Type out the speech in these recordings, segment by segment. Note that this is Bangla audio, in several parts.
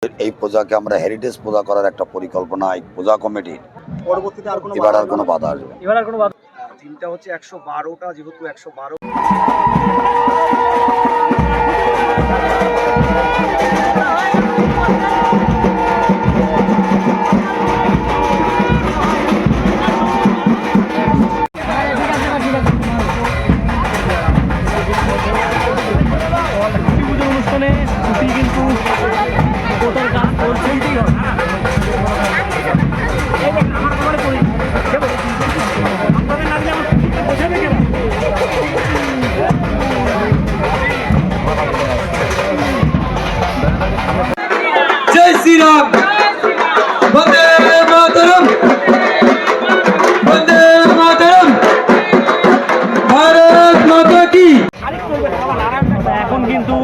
এই পূজাকে আমরা হেরিটেজ পূজা করার একটা পরিকল্পনা এই পূজা কমিটির। পরবর্তীতে আর কোনো এবার আর কোনো বাধা আসবে না। এবার আর কোনো দিনটা হচ্ছে 112টা, যেহেতু 112 অনুষ্ঠানে কিন্তু ভোটার কাজ করছেই जय श्री राम। वंदे मातरम, वंदे मातरम, भारत माता की। এখন কিন্তু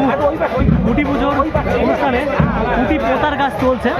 খুঁটি পুজোর অনুষ্ঠানে খুঁটি পোতার কাজ চলছে।